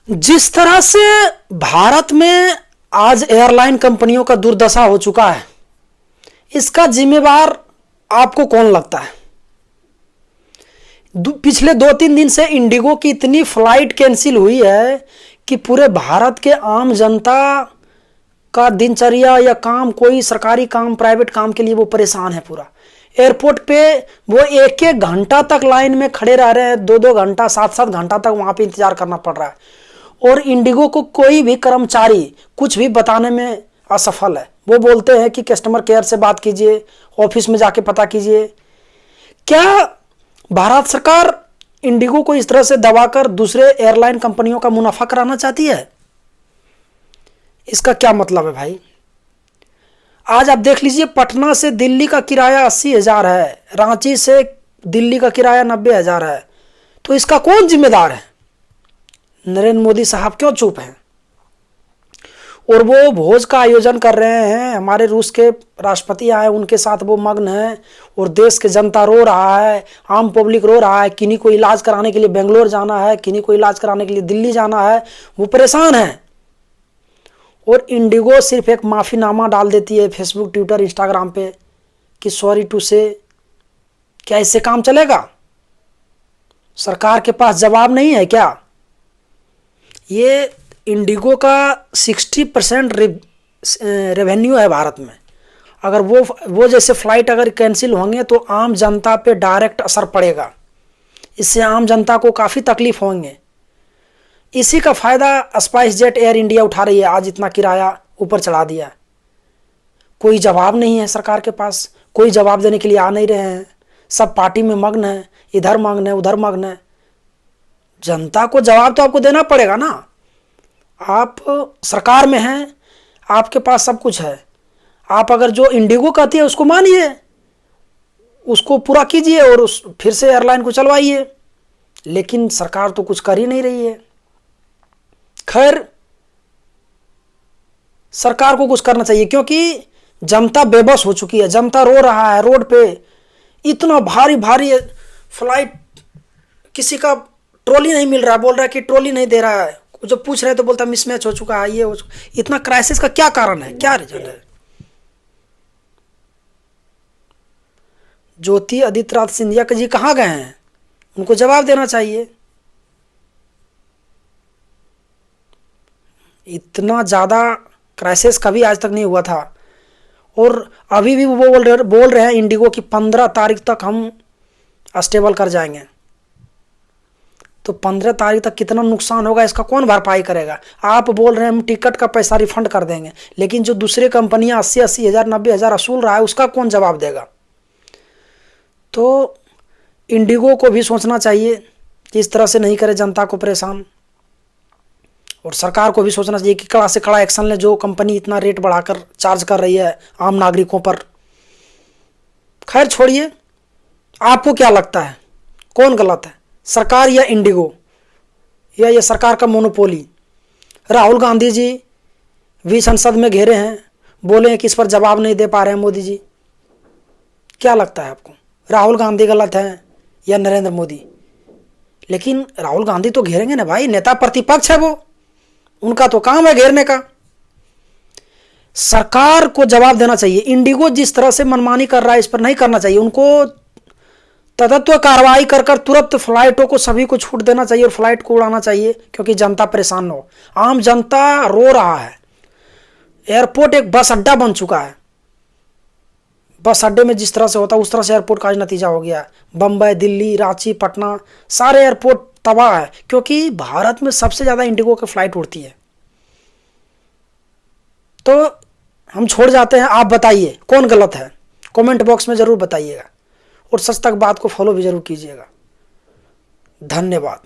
जिस तरह से भारत में आज एयरलाइन कंपनियों का दुर्दशा हो चुका है, इसका जिम्मेवार आपको कौन लगता है? पिछले 2-3 दिन से इंडिगो की इतनी फ्लाइट कैंसिल हुई है कि पूरे भारत के आम जनता का दिनचर्या या काम, कोई सरकारी काम, प्राइवेट काम के लिए वो परेशान है। पूरा एयरपोर्ट पे वो 1-1 घंटा तक लाइन में खड़े रह रहे हैं, 2-2 घंटा, 7-7 घंटा तक वहां पे इंतजार करना पड़ रहा है। और इंडिगो को कोई भी कर्मचारी कुछ भी बताने में असफल है। वो बोलते हैं कि कस्टमर केयर से बात कीजिए, ऑफिस में जाके पता कीजिए। क्या भारत सरकार इंडिगो को इस तरह से दबाकर दूसरे एयरलाइन कंपनियों का मुनाफा कराना चाहती है? इसका क्या मतलब है भाई? आज आप देख लीजिए, पटना से दिल्ली का किराया 80,000 है, रांची से दिल्ली का किराया 90,000 है। तो इसका कौन जिम्मेदार है? नरेंद्र मोदी साहब क्यों चुप हैं? और वो भोज का आयोजन कर रहे हैं, हमारे रूस के राष्ट्रपति आए, उनके साथ वो मग्न है, और देश के जनता रो रहा है, आम पब्लिक रो रहा है। किन्हीं को इलाज कराने के लिए बेंगलोर जाना है, किन्हीं को इलाज कराने के लिए दिल्ली जाना है, वो परेशान है। और इंडिगो सिर्फ एक माफीनामा डाल देती है फेसबुक, ट्विटर, इंस्टाग्राम पे कि सॉरी टू से। क्या इससे काम चलेगा? सरकार के पास जवाब नहीं है क्या? ये इंडिगो का 60% रेवेन्यू है भारत में। अगर वो जैसे फ्लाइट अगर कैंसिल होंगे तो आम जनता पे डायरेक्ट असर पड़ेगा। इससे आम जनता को काफ़ी तकलीफ होंगे। इसी का फ़ायदा स्पाइस जेट एयर इंडिया उठा रही है। आज इतना किराया ऊपर चढ़ा दिया। कोई जवाब नहीं है सरकार के पास, कोई जवाब देने के लिए आ नहीं रहे हैं। सब पार्टी में मग्न है, इधर मग्न है, उधर मग्न है। जनता को जवाब तो आपको देना पड़ेगा ना। आप सरकार में हैं, आपके पास सब कुछ है। आप अगर जो इंडिगो कहती है उसको मानिए, उसको पूरा कीजिए और फिर से एयरलाइन को चलवाइए। लेकिन सरकार तो कुछ कर ही नहीं रही है। खैर, सरकार को कुछ करना चाहिए, क्योंकि जनता बेबस हो चुकी है। जनता रो रहा है रोड पे। इतना भारी भारी फ्लाइट, किसी का ट्रॉली नहीं मिल रहा, बोल रहा है कि ट्रॉली नहीं दे रहा है। जब पूछ रहे तो बोलता मिसमैच हो चुका है, ये हो चुका। इतना क्राइसिस का क्या कारण है, क्या रीजन है? ज्योति आदित्यनाथ सिंधिया जी कहाँ गए हैं? उनको जवाब देना चाहिए। इतना ज़्यादा क्राइसिस कभी आज तक नहीं हुआ था। और अभी भी वो बोल रहे हैं इंडिगो की 15 तारीख तक हम स्टेबल कर जाएंगे। तो 15 तारीख तक कितना नुकसान होगा, इसका कौन भरपाई करेगा? आप बोल रहे हैं हम टिकट का पैसा रिफंड कर देंगे, लेकिन जो दूसरे कंपनियां 80-80 हज़ार, 90 हज़ार वसूल रहा है, उसका कौन जवाब देगा? तो इंडिगो को भी सोचना चाहिए कि इस तरह से नहीं करे जनता को परेशान। और सरकार को भी सोचना चाहिए कि कड़ा से कड़ा एक्शन ले। जो कंपनी इतना रेट बढ़ाकर चार्ज कर रही है आम नागरिकों पर। खैर छोड़िए, आपको क्या लगता है कौन गलत है, सरकार या इंडिगो, या ये सरकार का मोनोपोली? राहुल गांधी जी भी संसद में घेरे हैं, बोले हैं कि इस पर जवाब नहीं दे पा रहे हैं मोदी जी। क्या लगता है आपको, राहुल गांधी गलत है या नरेंद्र मोदी? लेकिन राहुल गांधी तो घेरेंगे ना भाई, नेता प्रतिपक्ष है वो, उनका तो काम है घेरने का। सरकार को जवाब देना चाहिए। इंडिगो जिस तरह से मनमानी कर रहा है, इस पर नहीं करना चाहिए। उनको तदत्व कार्रवाई कर तुरंत फ्लाइटों को सभी को छूट देना चाहिए और फ्लाइट को उड़ाना चाहिए, क्योंकि जनता परेशान हो। आम जनता रो रहा है। एयरपोर्ट एक बस अड्डा बन चुका है। बस अड्डे में जिस तरह से होता है उस तरह से एयरपोर्ट का आज नतीजा हो गया है। बम्बई, दिल्ली, रांची, पटना, सारे एयरपोर्ट तबाह है, क्योंकि भारत में सबसे ज़्यादा इंडिगो की फ्लाइट उड़ती है। तो हम छोड़ जाते हैं। आप बताइए कौन गलत है, कमेंट बॉक्स में ज़रूर बताइएगा। और सच तक बात को फॉलो भी जरूर कीजिएगा। धन्यवाद।